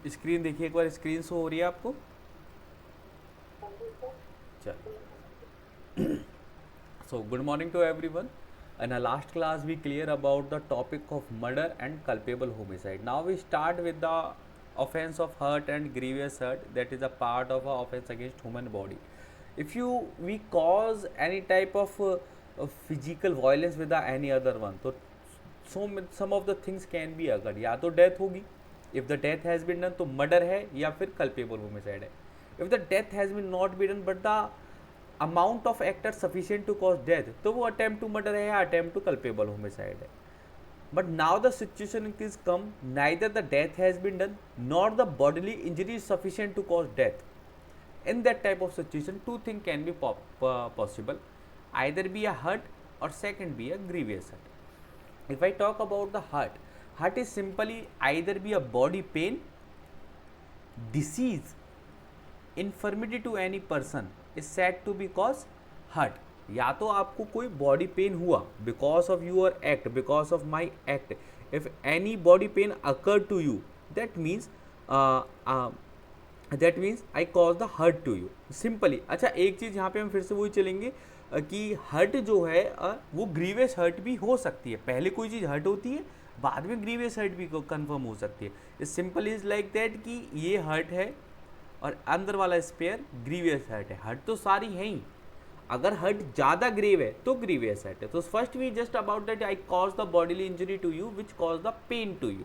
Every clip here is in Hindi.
स्क्रीन देखिए एक बार, स्क्रीन शो हो रही है आपको? चलो, so good morning to everyone. In our last class we clear about the topic of murder and culpable homicide. Now we start with the offense of hurt and grievous hurt, that is a part of a offense against human body. If you we cause any type of physical violence with the any other one, so some of the things can be occurred. या तो डेथ होगी, if the death has been done तो मर्डर है या फिर culpable homicide है. If the death has been not been done but the amount of act are sufficient to cause death, तो वो attempt to murder है या attempt to culpable homicide है. But now the situation is come, neither the death has been done nor the bodily injury is sufficient to cause death. In that type of situation, two things can be possible, either be a hurt or second be a grievous hurt. If I talk about the hurt is simply either be a body pain, disease, infirmity to any person is said to be cause hurt. या तो आपको कोई बॉडी पेन हुआ because of your act, because of my act. If any body pain occur to you, that means I cause the hurt to you, simply. अच्छा, एक चीज़ यहाँ पे हम फिर से वही चलेंगे कि हर्ट जो है वो ग्रीवियस हर्ट भी हो सकती है. पहले कोई चीज़ हर्ट होती है, बाद में ग्रीवियस हर्ट भी कन्फर्म हो सकती है. इस सिंपल इज लाइक दैट कि ये हर्ट है और अंदर वाला स्पेयर ग्रीवियस हर्ट है. हर्ट तो सारी है ही, अगर हर्ट ज़्यादा ग्रेव है तो ग्रीवियस हर्ट है. तो first we just about that I cause the bodily injury to you which cause the pain to you.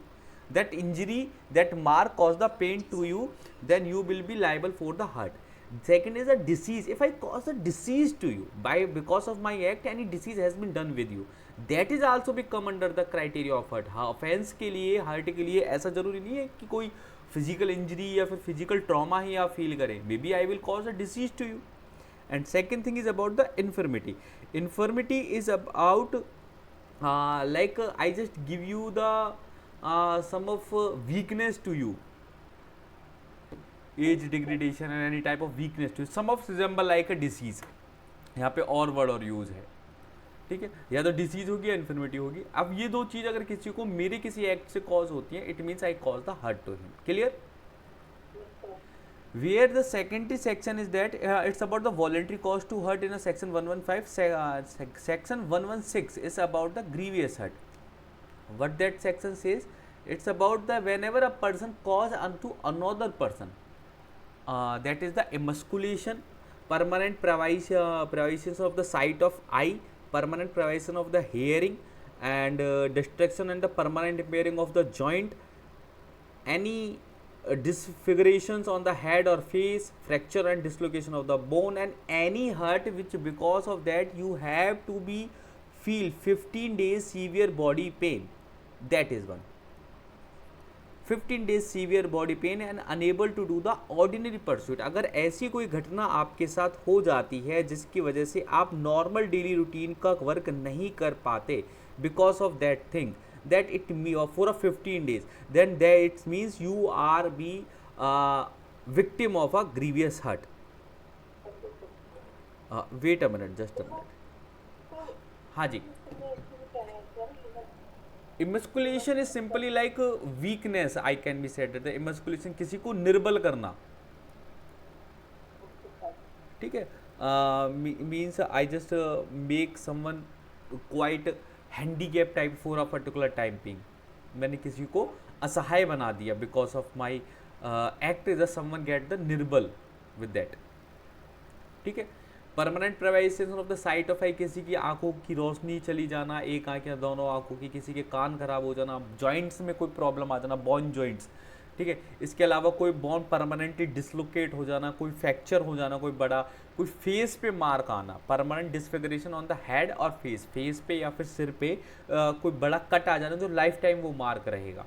that injury, that mark cause the pain to you, then you will be liable for the hurt. Second is a disease. If I cause a disease to you because of my act, any disease has been done with you, that is also be come under the criteria of hurt. हाँ, offense के लिए, hurt के लिए ऐसा जरूरी नहीं है कि कोई physical injury या फिर physical trauma ही आप feel करें. Maybe I will cause a disease to you. And second thing is about the infirmity. Infirmity is about like I just give you the some of weakness to you, age degradation and any type of weakness to you. Some of resemble like a disease. यहाँ पे और वर्ड और यूज है, ठीक है. या तो डिसीज होगी या इन्फर्मिटी होगी. अब ये दो चीज अगर किसी को मेरे किसी एक्ट से कॉज होती है, it means I cause the hurt to him. Clear? Where the second section is that it's about the voluntary cause to hurt in a section 115. Section 116 is about the grievous hurt. What that section says, it's about the whenever a person cause unto another person, that is the emasculation, permanent privations of the sight of eye, permanent privation of the hearing, and destruction and the permanent impairing of the joint, any disfigurations on the head or face, fracture and dislocation of the bone, and any hurt which because of that you have to be feel 15 days severe body pain. That is one. 15 days severe body pain and unable to do the ordinary pursuit. अगर ऐसी कोई घटना आपके साथ हो जाती है जिसकी वजह से आप नॉर्मल डेली रूटीन का वर्क नहीं कर पाते because of that thing, that it for a 15 days, then there it means you are be victim of a grievous hurt. Wait a minute, just a minute. हाँ जी. Emasculation is simply like weakness. I can be said that the emasculation किसी को निर्बल करना, ठीक है. Means I just make someone quite handicap type for a particular timing. मैंने किसी को असहाय बना दिया because of my act is a someone get the निर्बल विद दैट, ठीक है. Permanent privation of the sight of eye, किसी की आंखों की रोशनी चली जाना, एक आंख या दोनों आंखों की, किसी के कान खराब हो जाना, जॉइंट्स में कोई प्रॉब्लम आ जाना, बोन जॉइंट्स, ठीक है. इसके अलावा कोई बोन परमानेंटली डिसलोकेट हो जाना, कोई फ्रैक्चर हो जाना, कोई बड़ा, कोई फेस पे मार्क आना, परमानेंट डिसफिगरेशन ऑन द हेड और फेस पे या फिर सिर पे कोई बड़ा कट आ जाना जो लाइफ टाइम वो मार्क रहेगा.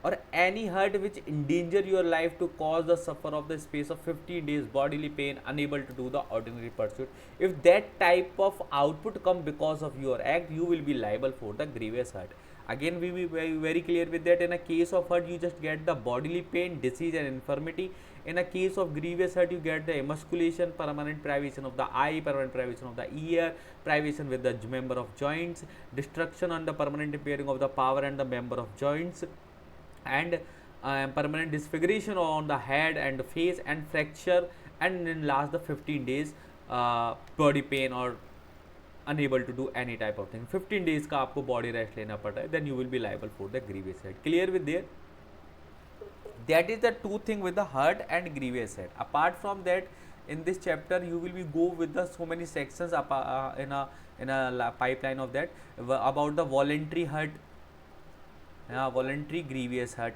और any hurt which endanger your life to cause the suffer of the space of 15 days bodily pain, unable to do the ordinary pursuit. If that type of output come because of your act, you will be liable for the grievous hurt. Again we will be very clear with that. In a case of hurt you just get the bodily pain, disease and infirmity. In a case of grievous hurt you get the emasculation, permanent privation of the eye, permanent privation of the ear, privation with the member of joints, destruction and the permanent impairing of the power and the member of joints, and permanent disfiguration on the head and face, and fracture, and in last the 15 days body pain or unable to do any type of thing. 15 days का आपको body rest लेना पड़ रहा है, then you will be liable for the grievous head. Clear with there? That is the two thing with the hurt and grievous head. Apart from that, in this chapter you will be go with the so many sections in a pipeline of that about the voluntary hurt, voluntary grievous hurt,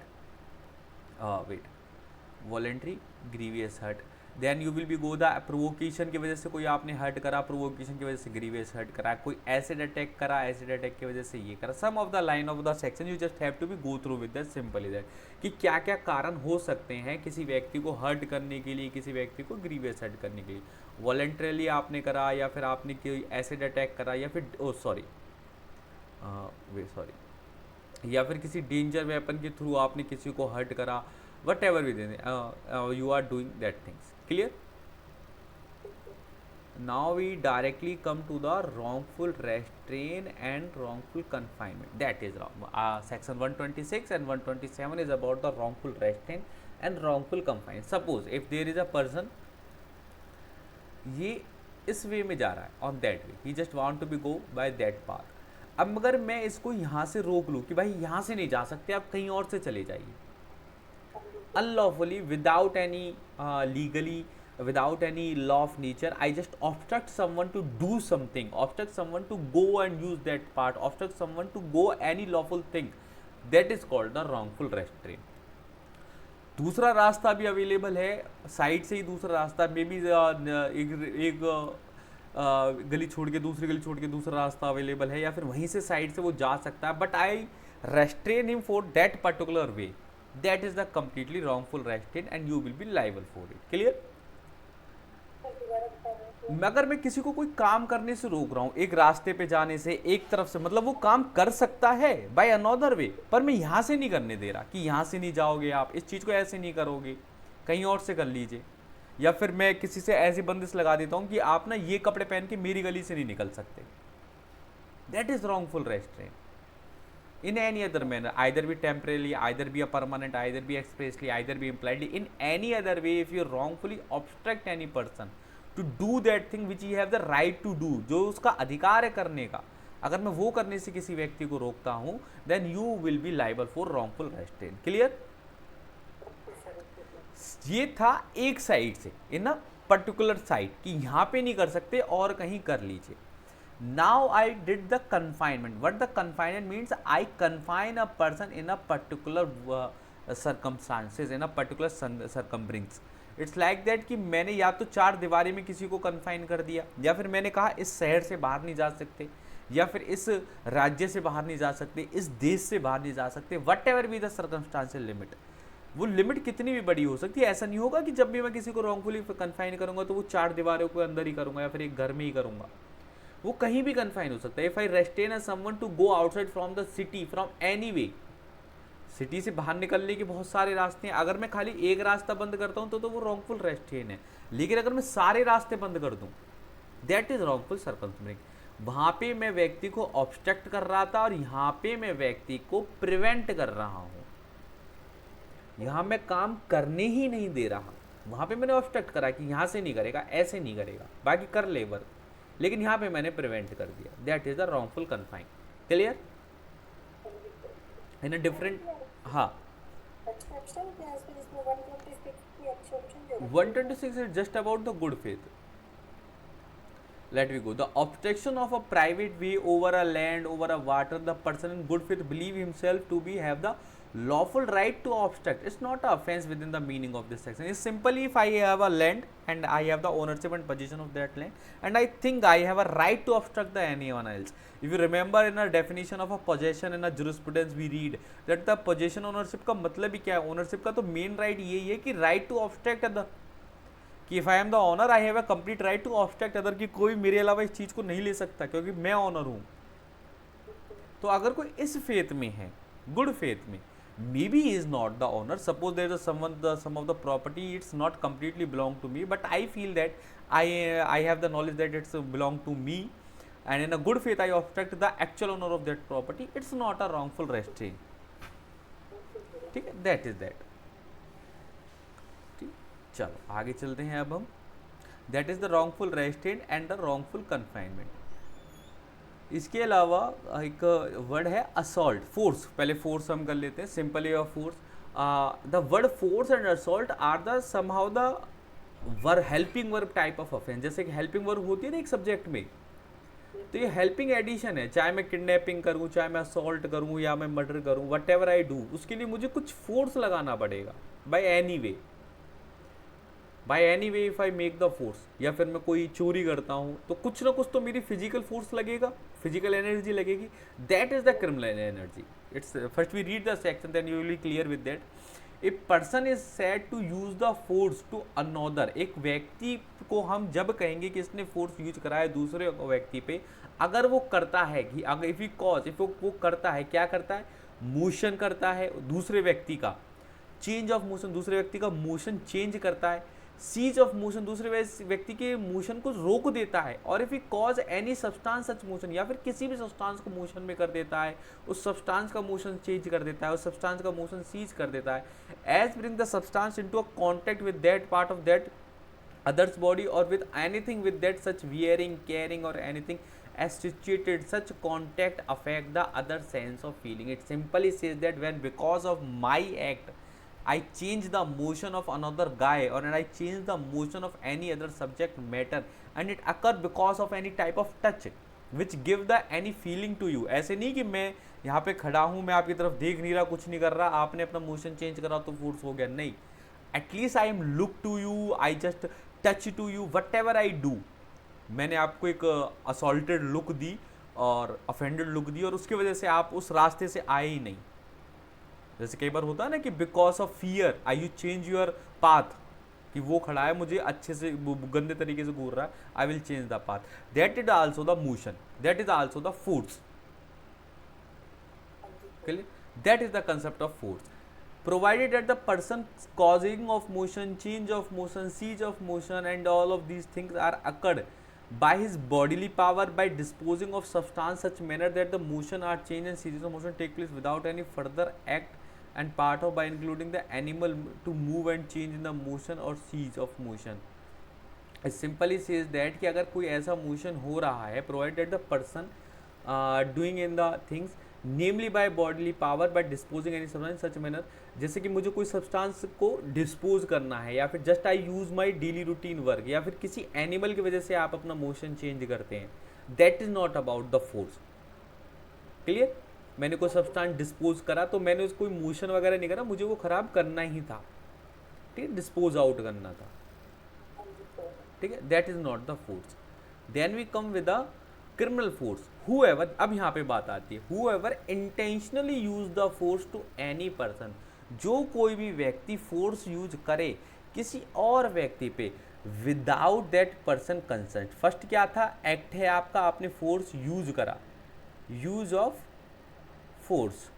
voluntary grievous hurt. Then you will be go the provocation की वजह से कोई आपने हर्ट करा, प्रोवोकेशन की वजह से ग्रीवियस हर्ट करा, कोई एसिड अटैक करा, एसिड अटैक की वजह से ये करा. Some of the line of the section you just have to be go through with that, simple is that कि क्या क्या कारण हो सकते हैं किसी व्यक्ति को हर्ट करने के लिए, किसी व्यक्ति को ग्रीवियस हर्ट करने के लिए. वॉलंटरली आपने करा या फिर आपने कोई एसिड अटैक करा या फिर या फिर किसी डेंजर वेपन के थ्रू आपने किसी को हर्ट करा, whatever with you are doing that things. Clear? Now we directly come to the wrongful restraint and wrongful confinement. That is wrong. Section 126 and 127 is about the wrongful restraint and wrongful confinement. Suppose if there is a person, ये इस वे में जा रहा है, on that way, he just want to be go by that path. अब अगर मैं इसको यहाँ से रोक लूँ कि भाई यहाँ से नहीं जा सकते, आप कहीं और से चले जाइए, unlawfully, without any legally, without any law of nature, I just obstruct someone to do something, obstruct someone to go and use that part, obstruct someone to go any lawful thing. That is called the wrongful restraint. दूसरा रास्ता भी अवेलेबल है, साइड से ही दूसरा रास्ता मे भी एक गली छोड़ के दूसरी गली छोड़ के दूसरा रास्ता अवेलेबल है, या फिर वहीं से साइड से वो जा सकता है, but I restrain him for that particular way. That is the completely wrongful restraint and you will be liable for it. Clear? अगर मैं किसी को कोई काम करने से रोक रहा हूँ, एक रास्ते पे जाने से, एक तरफ से, मतलब वो काम कर सकता है बाय अनदर वे, पर मैं यहाँ से नहीं करने दे रहा कि यहाँ से नहीं जाओगे आप, इस चीज़ को ऐसे नहीं करोगे, कहीं और से कर लीजिए. या फिर मैं किसी से ऐसी बंदिश लगा देता हूँ कि आप ना ये कपड़े पहन के मेरी गली से नहीं निकल सकते. That is wrongful restraint. In any other manner, either be temporarily, either be a permanent, either be expressly, either be impliedly, in any other way, if you wrongfully obstruct any person to do that thing which he have the right to do, जो उसका अधिकार है करने का, अगर मैं वो करने से किसी व्यक्ति को रोकता हूँ, then you will be liable for wrongful restraint. Clear? ये था एक साइड से, इन अ पर्टिकुलर साइड कि यहाँ पे नहीं कर सकते और कहीं कर लीजिए. Now I did the confinement. What the confinement means? I confine a person in a particular circumstances, in a particular circumference. It's like that कि मैंने या तो चार दीवारी में किसी को कन्फाइन कर दिया, या फिर मैंने कहा इस शहर से बाहर नहीं जा सकते, या फिर इस राज्य से बाहर नहीं जा सकते, इस देश से बाहर नहीं जा सकते. What ever be the circumstantial limit, वो लिमिट कितनी भी बड़ी हो सकती है. ऐसा नहीं होगा कि जब भी मैं किसी को रॉन्गफुली कन्फाइन करूंगा तो वो चार दीवारों के अंदर ही करूंगा या फिर एक घर में ही करूंगा. वो कहीं भी कन्फाइन हो सकता है. If I restrain a someone to go outside from the city, from any way, city से बाहर निकलने के बहुत सारे रास्ते हैं. अगर मैं खाली एक रास्ता बंद करता हूं तो वो रॉन्गफुल रेस्ट्रेन है. लेकिन अगर मैं सारे रास्ते बंद कर दूं, दैट इज रॉन्गफुल सर्कमस्टेंस. वहां पे मैं व्यक्ति को ऑब्स्ट्रक्ट कर रहा था और यहाँ पे मैं व्यक्ति को प्रिवेंट कर रहा हूँ. यहाँ मैं काम करने ही नहीं दे रहा, वहां पे मैंने ऑब्स्ट्रक्ट करा कि यहाँ से नहीं करेगा, ऐसे नहीं करेगा, बाकी कर ले वर्क, लेकिन यहाँ पे मैंने प्रिवेंट कर दिया. That is the wrongful confine. Clear? In a different, हाँ, 126 is just about the good faith. Let me go. The obstruction of a private way over a land, over a water, the person in good faith believe himself to be have the lawful right to obstruct. It's not an offense within the meaning of this section. It's simply if I have a land and I have the ownership and possession of that land, and I think I have a right to obstruct the anyone else. If you remember in a definition of a possession in a jurisprudence we read that the possession ownership का मतलब ही क्या है? ownership का तो main right यही है कि right to obstruct other, कि if I am the owner I have a complete right to obstruct other, कि कोई मेरे अलावा इस चीज़ को नहीं ले सकता क्योंकि मैं ऑनर हूँ. तो अगर कोई इस फेथ में है, गुड फेथ में, maybe he is not the owner. Suppose there is some of the property it's not completely belong to me, but I feel that I have the knowledge that it's belong to me, and in a good faith I obstruct the actual owner of that property. It's not a wrongful restraint. ठीक है, दैट इज दैट। ठीक, चलो आगे चलते हैं अब हम। That is the wrongful restaurant and the wrongful confinement. इसके अलावा एक वर्ड है असॉल्ट, फोर्स। पहले फोर्स हम कर लेते हैं, simple way of force. The word force and assault are the somehow the verb, helping verb type of offense. जैसे कि हेल्पिंग वर्ब होती है ना एक सब्जेक्ट में, तो ये हेल्पिंग एडिशन है। चाहे मैं किडनैपिंग करूँ, चाहे मैं असॉल्ट करूँ, या मैं मर्डर करूँ, वट एवर आई डू, उसके लिए मुझे कुछ फोर्स लगाना पड़ेगा by any way. By any way if I make the force, या फिर मैं कोई चोरी करता हूँ तो कुछ ना कुछ तो मेरी फिजिकल फोर्स लगेगा, फिजिकल एनर्जी लगेगी। That is the criminal energy. It's first we read the section, then you will be clear with that. A person is said to use the force to another. एक व्यक्ति को हम जब कहेंगे कि इसने फोर्स यूज करा है दूसरे व्यक्ति पे, अगर वो करता है कि अगर इफ ही कॉज, इफ वो करता है, क्या करता है, मोशन करता है दूसरे व्यक्ति का, चेंज ऑफ मोशन, दूसरे व्यक्ति का मोशन चेंज करता है, सीज ऑफ मोशन, दूसरे व्यक्ति के मोशन को रोक देता है, और if he cause any substance such motion, या फिर किसी भी सब्सटेंस को मोशन में कर देता है, उस सब्सटेंस का मोशन चेंज कर देता है, उस सब्सटेंस का मोशन सीज कर देता है, as bring the substance into a contact with that part of that others body or with anything with that such wearing, carrying or anything associated, such contact affect the other sense of feeling. It simply says that when because of my act I change the motion of another guy, or I change the motion of any other subject matter, and it occur because of any type of touch which give the any feeling to you. ऐसे नहीं कि मैं यहाँ पे खड़ा हूँ, मैं आपकी तरफ देख नहीं रहा, कुछ नहीं कर रहा, आपने अपना मोशन चेंज करा तो फोर्स हो गया, नहीं। At least I am look to you, I just touch to you, whatever I do, मैंने आपको एक असॉल्टेड लुक दी और अफेंडेड लुक दी, और उसकी वजह से आप उस रास्ते से आए ही नहीं। जैसे कई बार होता है ना कि because of fear I you change your path, कि वो खड़ा है, मुझे अच्छे से गंदे तरीके से घूर रहा है, I will change the path. That is also the motion, that is also the force. That is the concept of force, provided that the person causing of motion, change of motion, siege of motion and all of these things are occurred by his bodily power, by disposing of substance such manner that the motion or change and series of motion take place without any further act and part of, by including the animal to move and change in the motion or siege of motion. It simply says that कि अगर कोई ऐसा motion हो रहा है, provided the person doing in the things namely by bodily power, by disposing any substance such manner, जैसे कि मुझे कोई सब्सटेंस को डिस्पोज करना है, या फिर just I use my daily routine work, या फिर किसी एनिमल की वजह से आप अपना मोशन चेंज करते हैं, that is not about the force. Clear? मैंने कोई सब्सटेंस डिस्पोज करा तो मैंने उसको कोई मोशन वगैरह नहीं करा, मुझे वो खराब करना ही था, ठीक है, डिस्पोज आउट करना था, ठीक है, that is not the force. Then we come with the criminal force. whoever, अब यहाँ पे बात आती है, whoever intentionally use the force to any person, जो कोई भी व्यक्ति फोर्स यूज करे किसी और व्यक्ति पे without that person consent. First क्या था, एक्ट है आपका, आपने फोर्स यूज करा, यूज ऑफ फोर्स,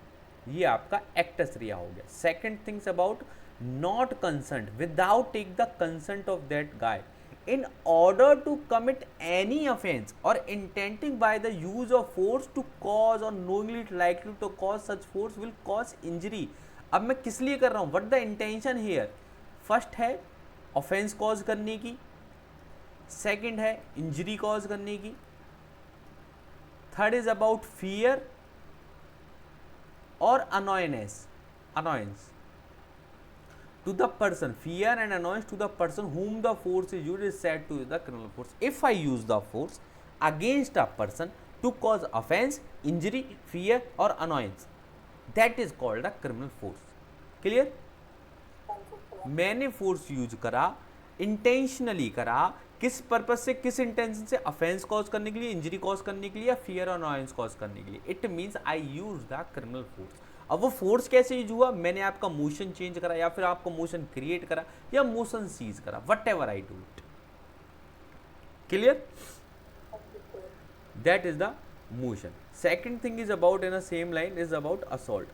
ये आपका एक्टस रिया हो गया। Second things about not consent, without take the consent of that guy, in order to commit any offense or intending by the use of force to cause or knowingly likely to cause such force will cause injury। अब मैं किस लिए कर रहा हूँ, what the intention here? First है offense cause करने की, सेकंड है injury cause करने की, थर्ड इज about fear और annoyance to the person, fear and annoyance to the person whom the force is used is said to be the criminal force. If I use the force against a person to cause offense, injury, fear or annoyance, that is called a criminal force. Clear? मैंने फोर्स यूज करा, इंटेंशनली करा, किस पर्पज से, किस इंटेंशन से, ऑफेंस कॉज करने के लिए, इंजरी कॉज करने के लिए, या फियर और अनॉयंस कॉज करने के लिए, it means I use the criminal force. अब वो फोर्स कैसे यूज हुआ, मैंने आपका मोशन चेंज करा, या फिर आपका मोशन क्रिएट करा, या मोशन सीज करा, whatever I do it. Clear? That is the motion. Second thing is about, in the same line, is about assault.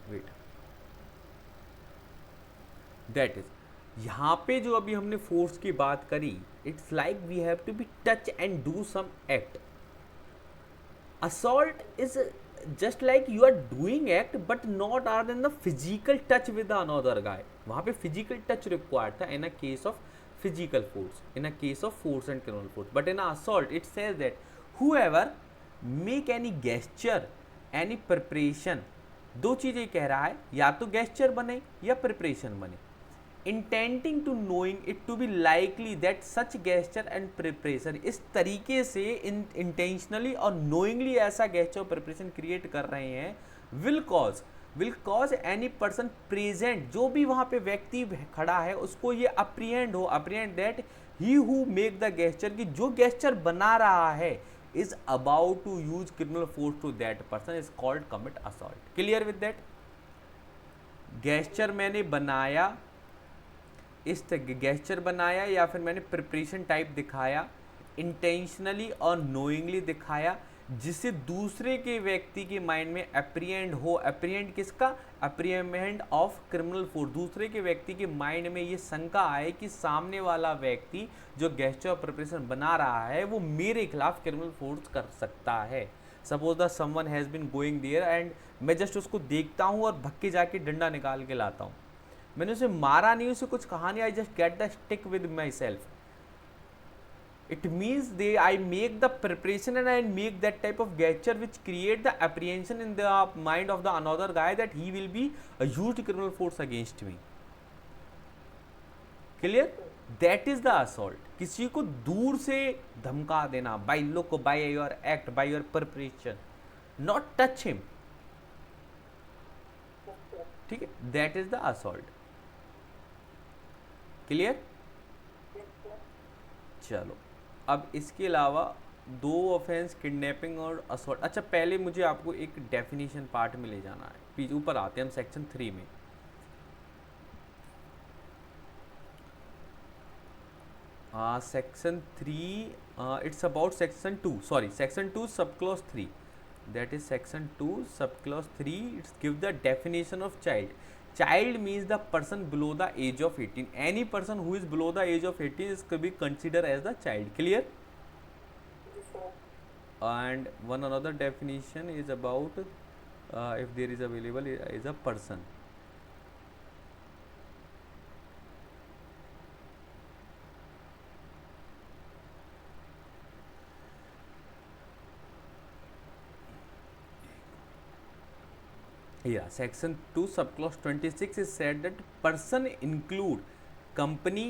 Wait, that is, यहाँ पे जो अभी हमने फोर्स की बात करी, it's like we have to be touch and do some act. Assault is just like you are doing act but not are in the physical touch with another guy, वहां पे फिजिकल टच रिक्वायर्ड था in a case of physical force, in a case of force and criminal force, but in assault it says that whoever make any gesture any preparation, दो चीजें कह रहा है, या तो गेस्चर बने या प्रिपरेशन बने, intending to knowing it to be likely that such gesture and preparation, इस तरीके से इंटेंशनली और नोइंगली ऐसा गेस्चर प्रिपरेशन क्रिएट कर रहे हैं, will cause any person present, जो भी वहां पे व्यक्ति खड़ा है उसको ये apprehend that he who make the gesture, कि जो गेस्चर बना रहा है is about to use criminal force to that person is called commit assault. Clear with that? Gesture मैंने बनाया, इस गेस्चर बनाया या फिर मैंने प्रिपरेशन टाइप दिखाया, इंटेंशनली और नोइंगली दिखाया, जिससे दूसरे के व्यक्ति के माइंड में अप्रिहेंड हो, अप्रिहेंड किसका, अप्रिहेंड ऑफ क्रिमिनल फोर्स, दूसरे के व्यक्ति के माइंड में ये शंका आए कि सामने वाला व्यक्ति जो गेस्चर प्रिपरेशन बना रहा है वो मेरे खिलाफ क्रिमिनल फोर्स कर सकता है। Suppose the someone has been going there and मैं जस्ट उसको देखता हूँ और भक्के जाके डंडा निकाल के लाता हूँ, मैंने उसे मारा नहीं, उसे कुछ कहा नहीं, I just get the stick with my self, it means I make the preparation and I make that type of gesture which create the apprehension in the mind of the another guy that he will be used criminal force against me. Clear? That is the assault. किसी को दूर से धमका देना, by look, by your act, by your preparation, not touch him. ठीक है, that is the assault. Clear? चलो, अब इसके अलावा दो ऑफेंस किडनैपिंग और असॉल्ट। अच्छा, पहले मुझे आपको एक डेफिनेशन पार्ट में ले जाना है, पीछे ऊपर आते हैं हम सेक्शन 3 में। Section 3 it's about section 2, sorry section 2 sub clause 3, that is section 2 sub clause 3, it's give the definition of child. Child means the person below the age of 18. Any person who is below the age of 18 is could be considered as the child. Clear? And one another definition is about if there is available is a person. Yeah, section 2 subclause 26 is said that person include company,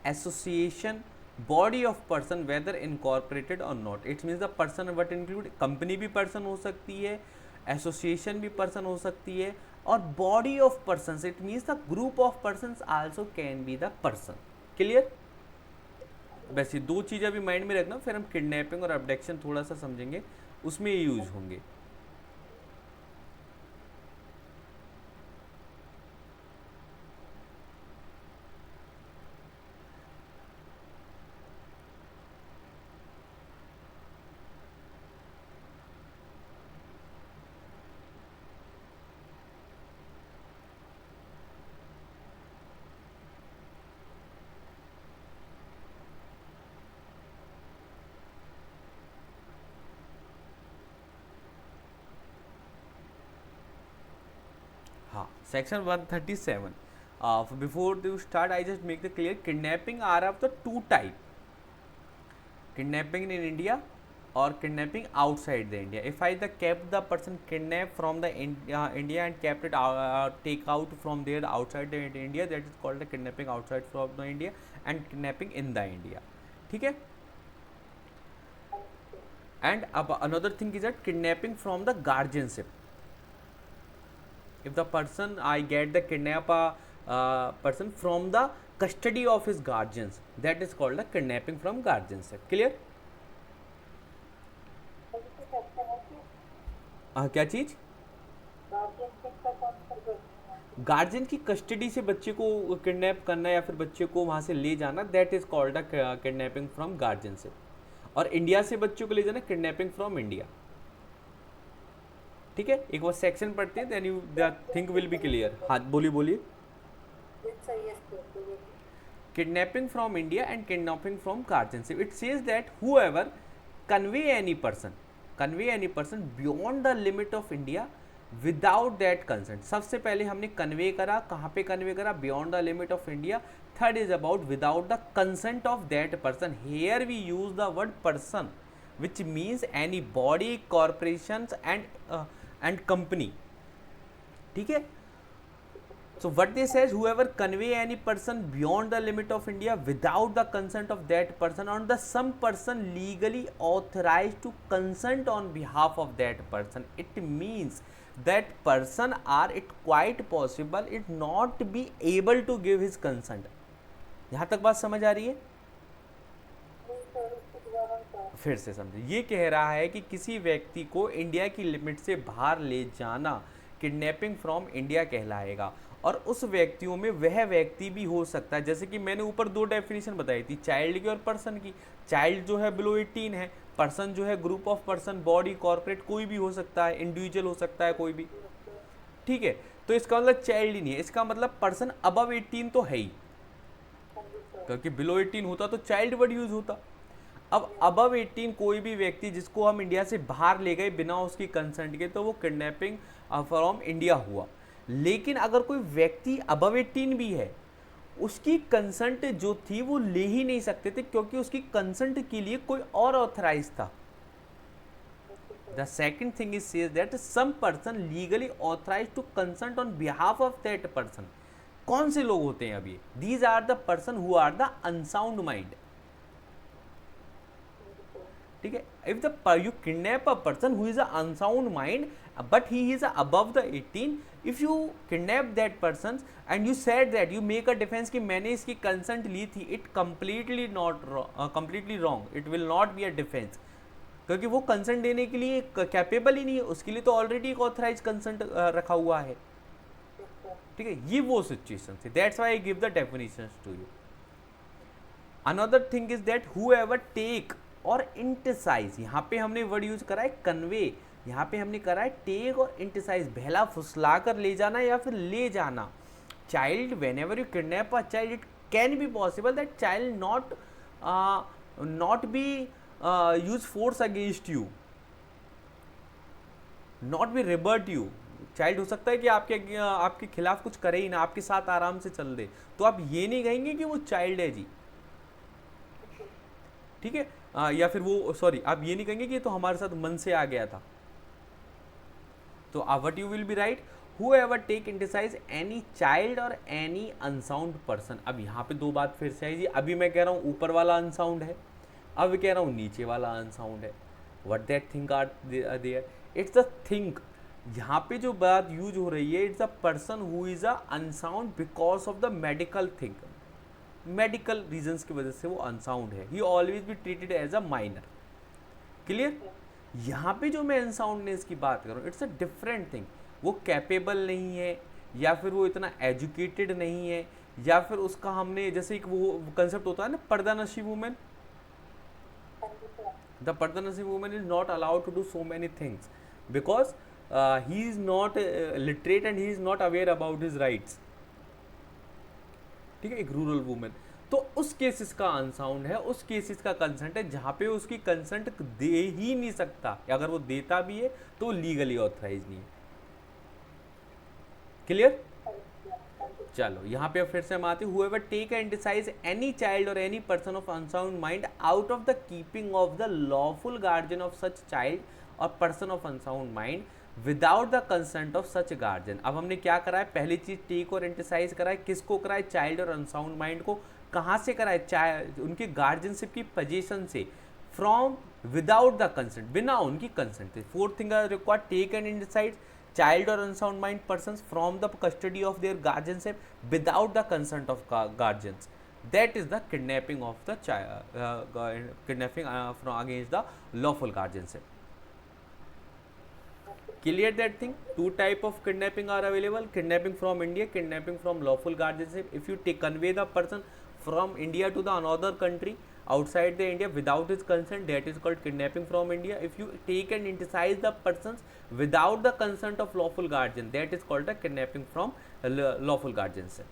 association, body of person whether incorporated or not. It means the person what include company भी person हो सकती है, association भी person हो सकती है, और body of persons it means the group of persons also can be the person. Clear? वैसे दो चीज़ें अभी माइंड में रखना, फिर हम किडनैपिंग और अबडक्शन थोड़ा सा समझेंगे, उसमें ये यूज होंगे। हाँ, section 137 before you start I just make the clear, kidnapping are of the two type, kidnapping in India और kidnapping outside the India. If I the keep the person kidnap from the India and kept it take out from there outside the India, that is called the kidnapping outside from the India and kidnapping in the India. ठीक है, एंड अब another thing is that kidnapping from the guardianship. If the person I get the kidnap a person from the custody of his guardians, that is called the kidnapping from guardianship. Clear? क्या चीज? गार्जियन की कस्टडी से बच्चे को किडनैप करना या फिर बच्चे को वहां से ले जाना, that is called the kidnapping from guardianship. और इंडिया से बच्चों को ले जाना किडनैपिंग फ्रॉम इंडिया। ठीक है, एक बार सेक्शन पढ़ते हैं, then you the thing will be clear. हाँ बोलिए। Kidnapping from India and kidnapping from guardianship, it says that whoever convey any person, convey any person beyond the limit of India without that consent. सबसे पहले हमने कन्वे करा, कहाँ पे कन्वे करा, beyond the limit of India. Third is about without the consent of that person. Here we use the word person which means any body, corporations and company. ठीक है, so what they says, whoever convey any person beyond the limit of India without the consent of that person, or the some person legally authorized to consent on behalf of that person. It means that person are it quite possible it not be able to give his consent. यहाँ तक बात समझ आ रही है? फिर से समझे, ये कह रहा है कि किसी व्यक्ति को इंडिया की लिमिट से बाहर ले जाना किडनैपिंग फ्रॉम इंडिया कहलाएगा। और उस व्यक्तियों में वह व्यक्ति भी हो सकता है, जैसे कि मैंने ऊपर दो डेफिनेशन बताई थी, चाइल्ड की और पर्सन की। चाइल्ड जो है बिलो 18 है, पर्सन जो है group of person, body, corporate, कोई भी हो सकता है, इंडिविजुअल हो सकता है कोई भी। ठीक है, तो इसका मतलब चाइल्ड ही नहीं है, इसका मतलब पर्सन अबव 18 तो है ही, क्योंकि बिलो 18 होता तो चाइल्ड वर्ड यूज होता। अब अबव 18 कोई भी व्यक्ति जिसको हम इंडिया से बाहर ले गए बिना उसकी कंसेंट के, तो वो किडनैपिंग फ्रॉम इंडिया हुआ। लेकिन अगर कोई व्यक्ति अबव 18 भी है, उसकी कंसेंट जो थी वो ले ही नहीं सकते थे, क्योंकि उसकी कंसेंट के लिए कोई और ऑथराइज था। The second thing is says that some person legally authorize to consent on behalf of that person. कौन से लोग होते हैं अभी? These are the person who are the unsound mind. ठीक है, if the you kidnap a person who is a unsound mind but he is above the 18, if you kidnap that person and you said that, you make a defence कि मैंने इसकी कंसेंट ली थी, it completely wrong, it will not be a defence, क्योंकि वो कंसेंट देने के लिए कैपेबल ही नहीं है, उसके लिए तो ऑलरेडी एक ऑथराइज कंसेंट रखा हुआ है। ठीक है, ये वो सिचुएशन थी, that's why I give the definitions to you. Another thing is that whoever take और इंटरसाइज, यहाँ पे हमने वर्ड यूज करा है कन्वे, यहाँ पे हमने करा है टेक और इंटरसाइज, बहला फुसला कर ले जाना या फिर ले जाना। Child, whenever you kidnap a child, it can be possible that child not be use force against you, not be rebut you. Child हो सकता है कि आपके खिलाफ कुछ करे ही ना, आपके साथ आराम से चल दे, तो आप ये नहीं कहेंगे कि वो चाइल्ड है जी। ठीक है, या फिर वो सॉरी, आप ये नहीं कहेंगे कि तो हमारे साथ मन से आ गया था। तो what you will be right, whoever take entices any child और एनी अनसाउंड पर्सन। अब यहाँ पे दो बात फिर से आई जी, अभी मैं कह रहा हूँ ऊपर वाला अनसाउंड है, अब कह रहा हूँ नीचे वाला अनसाउंड है। What that thing are there, it's the thing, यहाँ पे जो बात यूज हो रही है, it's a person who is a unsound because of the medical thing, medical reasons की वजह से वो अनसाउंड है, he always be treated as a minor. Clear? यहाँ पे जो मैं अनसाउंडनेस की बात कर रहा हूँ, इट्स अ डिफरेंट थिंग, वो कैपेबल नहीं है, या फिर वो इतना एजुकेटेड नहीं है, या फिर उसका हमने जैसे एक वो कंसेप्ट होता है ना, पर्दानशी वुमेन, द पर्दानशी women is not allowed to do so many things because he is not literate and he is not aware about his rights. ठीक है, एक रूरल वुमेन, तो उस केसेस का अनसाउंड है, उस केसेस का कंसेंट है जहाँ पे उसकी कंसेंट दे ही नहीं सकता, अगर वो देता भी है तो लीगली ऑथराइज नहीं है। क्लियर? चलो यहाँ पे फिर से हम आते हैं, whoever take and decide any child or any person of unsound mind out of the keeping of the lawful guardian of such child or person of unsound mind without the consent of such guardian। अब हमने क्या करा है, पहली चीज टेक और इंटरसाइज करा है, किसको करा है, चाइल्ड और अनसाउंड माइंड को। कहाँ से करा है, उनके गार्जियनशिप की पोजीशन से, फ्रॉम विदाउट द कंसेंट, बिना उनकी कंसेंट से। Fourth thing required take and entice child or unsound mind persons from the custody of their guardianship without the consent of guardians, that is the kidnapping of the child, kidnapping from against the lawful guardianship. Clear that thing? Two type of kidnapping are available, kidnapping from India, kidnapping from lawful guardianship. If you convey the person from India to the another country outside the India without his consent, that is called kidnapping from India. If you take and interdise the persons without the consent of lawful guardian, that is called the kidnapping from lawful guardianship.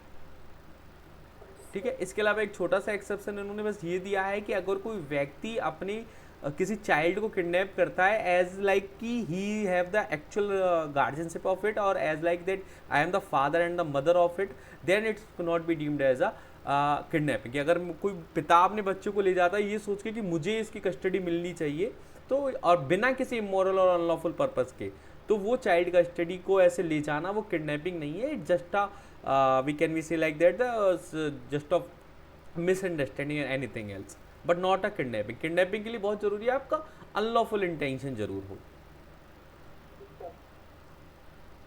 ठीक है, इसके अलावा एक छोटा सा एक्सेप्शन इन्होंने बस ये दिया है कि अगर कोई व्यक्ति अपने किसी चाइल्ड को किडनैप करता है एज लाइक कि he have the actual guardianship of it, और as like that I am the father and the mother of it, then it's not be deemed as a kidnapping. अगर कोई पिता अपने बच्चे को ले जाता है ये सोच के कि मुझे इसकी कस्टडी मिलनी चाहिए, तो और बिना किसी इमोरल और अनलॉफुल पर्पस के, तो वो चाइल्ड कस्टडी को ऐसे ले जाना वो किडनैपिंग नहीं है, it just we can we say like that just of misunderstanding and anything else, but not a kidnapping. Kidnapping के लिए बहुत जरूरी है आपका अनलॉफुल इंटेंशन जरूर हो।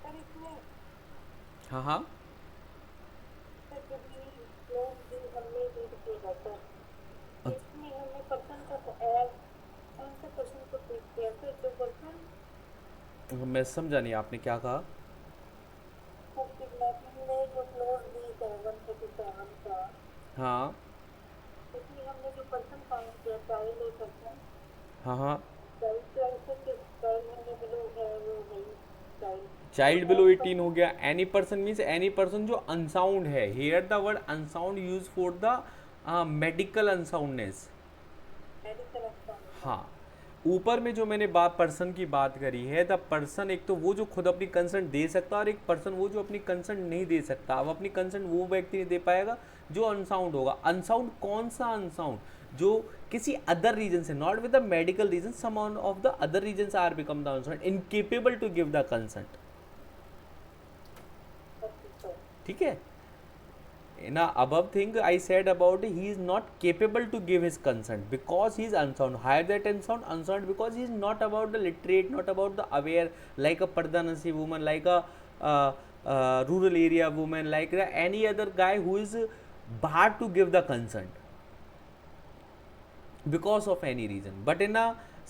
पर इसमें हाँ हाँ। सर जब ये क्लोज भी हमने रीड किया जाता है, इसमें हमने पर्सन का एज कौन से पर्सन को ट्रीट किया, फिर जो पर्सन मैं समझा नहीं आपने क्या कहा। को किडनैपिंग में जो क्लोज ली 737 का, हाँ इसमें हमने जो पर्सन फाइंड किया चाइल्ड है पर्सन, हाँ हाँ। चाइल्ड तो ऐसे कि चाइल्ड हमने बिलो है वो गई चाइल्ड, चाइल्ड बिलो 18 हो गया। Any person means any person जो अनसाउंड है। Here the word unsound use for the medical unsoundness. Medical experiment. हाँ, ऊपर में जो मैंने बात पर्सन की बात करी है, द पर्सन एक तो वो जो खुद अपनी कंसर्न दे सकता है, और एक पर्सन वो जो अपनी कंसर्न नहीं दे सकता। अब अपनी कंसर्न वो व्यक्ति नहीं दे पाएगा जो अनसाउंड होगा। अनसाउंड कौन सा अनसाउंड? जो किसी अदर रीजन से, not with the medical reason, some of the other reason are become the unsound, incapable to give the consent. ठीक है। In a above thing I said about he is not capable to give his consent because he is unsound. Higher that unsound because he is not about the literate, not about the aware, like a Pardanasi woman, like a rural area woman, like any other guy who is barred to give the consent because of any reason. But in a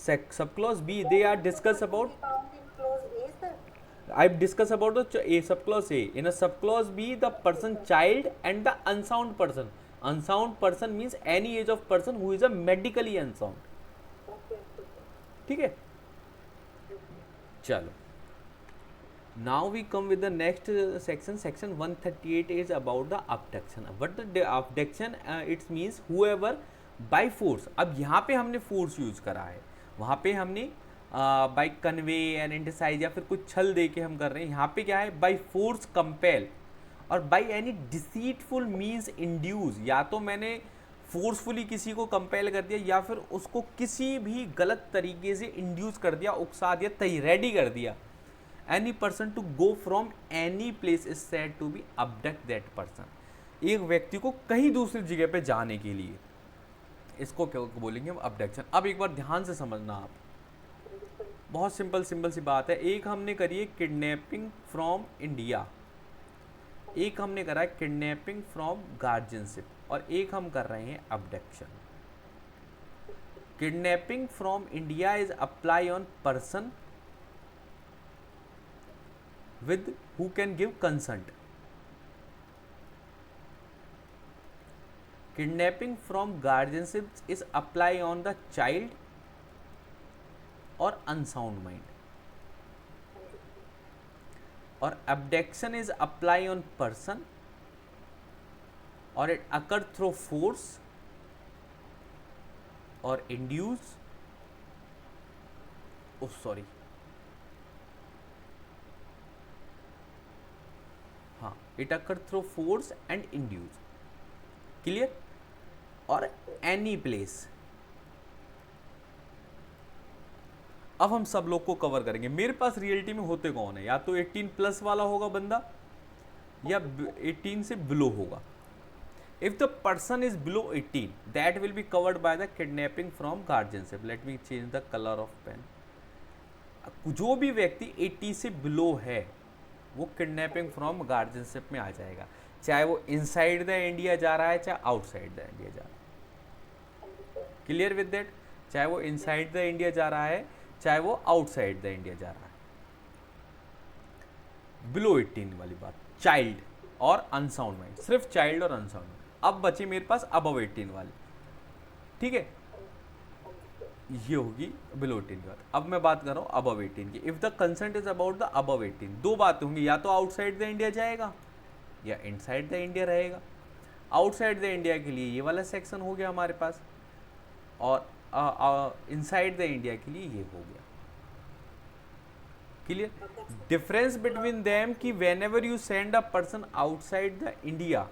subclause B they are discuss about, close A sir, I discuss about the a subclause A. In a subclause B, the person child and the unsound person. Unsound person means any age of person who is a medically unsound. Okay ठीक है, चलो. Now we come with the next section. Section 138 is about the abduction. What the abduction? It means whoever by force. अब यहाँ पे हमने force यूज करा है, वहाँ पे हमने बाई कन्वे एंड इंडिसाइज या फिर कुछ छल दे के हम कर रहे हैं। यहाँ पे क्या है? बाई फोर्स कंपेल और by any deceitful means induce. या तो मैंने फोर्सफुली किसी को कंपेल कर दिया या फिर उसको किसी भी गलत तरीके से इंड्यूस कर दिया, उकसा दिया, रेडी कर दिया। Any person to go from any place is said to be abduct that person. एक व्यक्ति को कहीं दूसरी जगह पे जाने के लिए, इसको क्या बोलेंगे हम? अबडक्शन। अब एक बार ध्यान से समझना आप, बहुत सिंपल सी बात है। एक हमने करी है किडनैपिंग फ्रॉम इंडिया, एक हमने करा है किडनैपिंग फ्रॉम गार्जियनशिप, और एक हम कर रहे हैं abduction. Kidnapping from India is apply on person with who can give consent. Kidnapping from guardianship is apply on the child और अनसाउंड माइंड, और abduction is apply on person or it occur through force or induce, oh sorry, हाँ, it occur through force and induce, clear, or any place। अब हम सब लोग को कवर करेंगे। मेरे पास रियलिटी में होते कौन है? या तो 18 प्लस वाला होगा बंदा, या 18 से बिलो होगा। If the person is below 18 that will be covered by the kidnapping from guardianship. Let me change the colour of pen. जो भी व्यक्ति 80 से बिलो है वो किडनैपिंग फ्रॉम गार्जियनशिप में आ जाएगा, चाहे वो इनसाइड द इंडिया जा रहा है चाहे आउटसाइड द इंडिया जा रहा है। Clear with that? चाहे वो इनसाइड द इंडिया जा रहा है चाहे वो आउटसाइड द इंडिया जा रहा है। बिलो 18 वाली बात, चाइल्ड और अनसाउंड माइंड, सिर्फ चाइल्ड और अनसाउंड माइंड। अब बची मेरे पास अबव 18 वाली, ठीक है, ये होगी बिलो 18 की बात। अब मैं बात कर रहा हूँ अबव 18 की। If the consent is about the above 18, दो बातें होंगी, या तो आउटसाइड द इंडिया जाएगा या इनसाइड द इंडिया रहेगा। आउटसाइड द इंडिया के लिए ये वाला सेक्शन हो गया हमारे पास, और इनसाइड द इंडिया के लिए ये हो गया। क्लियर? डिफरेंस बिटवीन देम कि when ever you send a person outside the India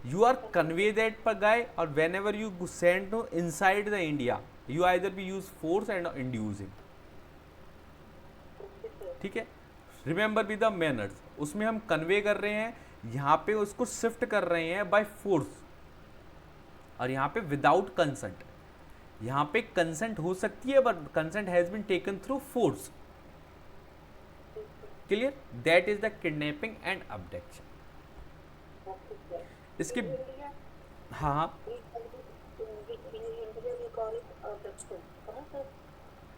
you are convey that per guy, or whenever you send to inside the India you either be use force and inducing। ठीक है, रिमेंबर बी द मैनर्स, उसमें हम कन्वे कर रहे हैं, यहाँ पे उसको शिफ्ट कर रहे हैं बाय फोर्स, और यहाँ पे विदाउट कंसेंट। यहाँ पे कंसेंट हो सकती है but consent has been taken through force. Clear? That is the kidnapping and abduction. इसके हाँ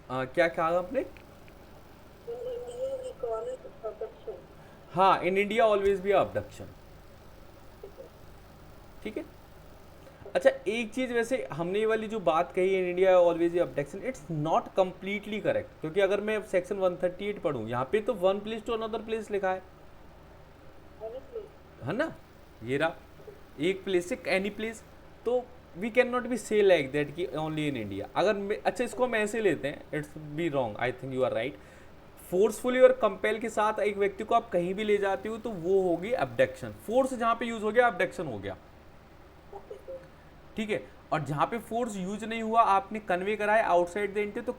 हाँ क्या कहा आपने? हाँ, in India always be abduction. ठीक है। अच्छा, एक चीज़ वैसे हमने ये वाली जो बात कही in India always abduction, it's not completely correct, क्योंकि अगर मैं सेक्शन 138 पढ़ूँ, यहाँ पे तो one place to another place लिखा है ना, ये रहा, एक प्लेस से एनी प्लेस, तो we can not be say like that कि ओनली इन इंडिया। अगर अच्छा इसको हम ऐसे लेते हैं, it's be wrong, I think you are right. Forcefully और कंपेल के साथ एक व्यक्ति को आप कहीं भी ले जाते हो तो वो होगी अबडक्शन। फोर्स जहाँ पे यूज हो गया अबडक्शन हो गया। ठीक है, और जहाँ पे फोर्स यूज नहीं हुआ, आपने कन्वे करा है आउटसाइड द इंडिया, तो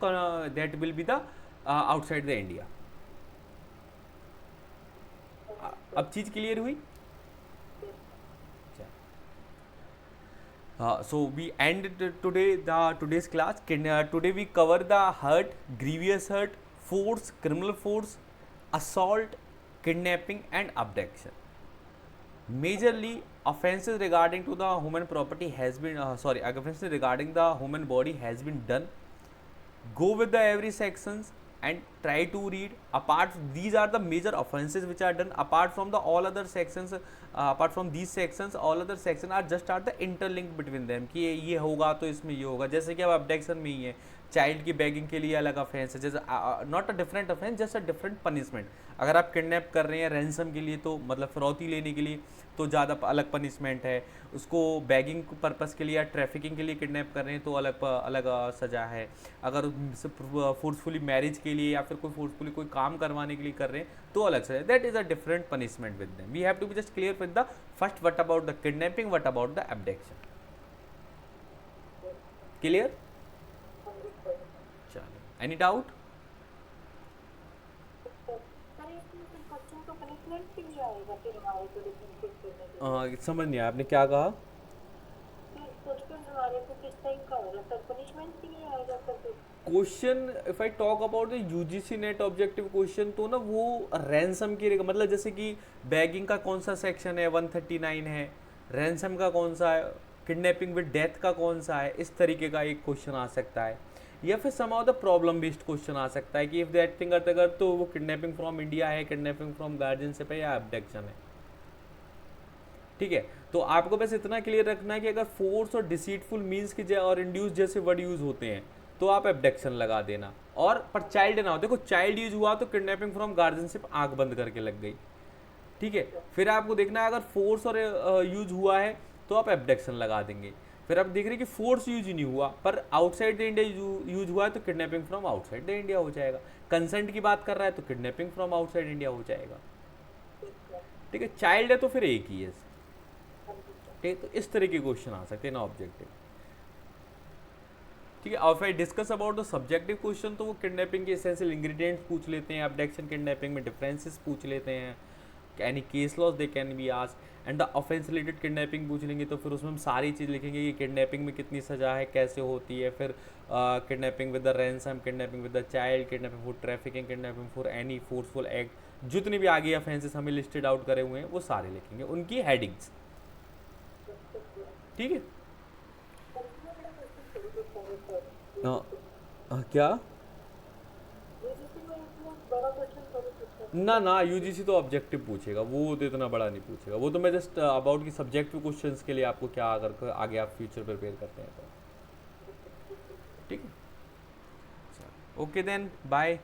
that will be the outside the India. अब चीज क्लियर हुई? So we end today's class. Today we cover the hurt, grievous hurt, force, criminal force, assault, kidnapping and abduction. Majorly offences regarding to the human property has been offences regarding the human body has been done. Go with the every sections and try to read. These are the major offences which are done. Apart from the all other sections, apart from these sections, all other sections are just the interlink between them कि ये होगा तो इसमें ये होगा। जैसे कि अब abduction में ही है, चाइल्ड की बैगिंग के लिए अलग ऑफेंस है, जैसे not a different offence, just a different punishment. अगर आप किडनैप कर रहे हैं रैंसम के लिए, तो मतलब फिरौती लेने के लिए, तो ज़्यादा अलग पनिशमेंट है। उसको बैगिंग पर्पज़ के लिए या ट्रैफिकिंग के लिए किडनैप कर रहे हैं तो अलग अलग सज़ा है। अगर फोर्सफुली मैरिज के लिए या फिर कोई फोर्सफुली कोई काम करवाने के लिए कर रहे हैं तो अलग सज़ा है। That is a different punishment with them. We have to be just clear with the first, what about the kidnapping, what about the abduction. Clear? चलो, एनी डाउट? समझ नहीं आया, आपने क्या कहा? Question if I talk about the UGC NET objective question, तो ना वो रैंसम की, मतलब जैसे कि बैगिंग का कौन सा सेक्शन है 139 है, रैंसम का कौन सा है, किडनैपिंग विद डेथ का कौन सा है, इस तरीके का एक क्वेश्चन आ सकता है। या फिर some of the problem based question आ सकता है कि इफ दैट थिंग अगर तो वो किडनैपिंग फ्रॉम इंडिया है, किडनैपिंग फ्रॉम गार्जियनशिप है या अबडक्शन है। ठीक है, तो आपको बस इतना क्लियर रखना है कि अगर फोर्स और डिसीटफुल मीन्स की और इंड्यूस जैसे वर्ड यूज होते हैं तो आप एबडक्शन लगा देना, और पर चाइल्ड ना हो। देखो चाइल्ड यूज हुआ तो किडनैपिंग फ्रॉम गार्जियनशिप आंख बंद करके लग गई। ठीक है, फिर आपको देखना है अगर फोर्स और यूज हुआ है तो आप एबडक्शन लगा देंगे। फिर आप देख रहे हैं कि फोर्स यूज नहीं हुआ पर आउटसाइड द इंडिया यूज हुआ है तो kidnapping from outside the India हो जाएगा। कंसेंट की बात कर रहा है तो किडनैपिंग फ्रॉम आउटसाइड इंडिया हो जाएगा। ठीक है, चाइल्ड है तो फिर एक ही है। ठीक है, तो इस तरह के क्वेश्चन आ सकते हैं ना ऑब्जेक्टिव। ठीक है, और फिर discuss about the subjective question, तो वो किडनैपिंग के एसेंशियल इंग्रेडिएंट्स पूछ लेते हैं, अबडक्शन किडनैपिंग में डिफरेंसेस पूछ लेते हैं, any case laws they can be asked, and the offence related kidnapping पूछ लेंगे तो फिर उसमें हम सारी चीज़ लिखेंगे कि किडनैपिंग में कितनी सज़ा है, कैसे होती है, फिर kidnapping with the ransom, kidnapping with the child, kidnapping for trafficking, kidnapping for any forceful act, जितने भी आगे ऑफेंसेस हमें लिस्टेड आउट करे हुए हैं वो सारे लिखेंगे, उनकी हेडिंग्स। ठीक है, क्या ना यूजीसी तो ऑब्जेक्टिव पूछेगा, वो तो इतना बड़ा नहीं पूछेगा। वो तो मैं जस्ट अबाउट की सब्जेक्टिव क्वेश्चंस के लिए आपको क्या अगर आगे आप फ्यूचर प्रिपेयर करते हैं तो। ठीक है, ओके देन, बाय।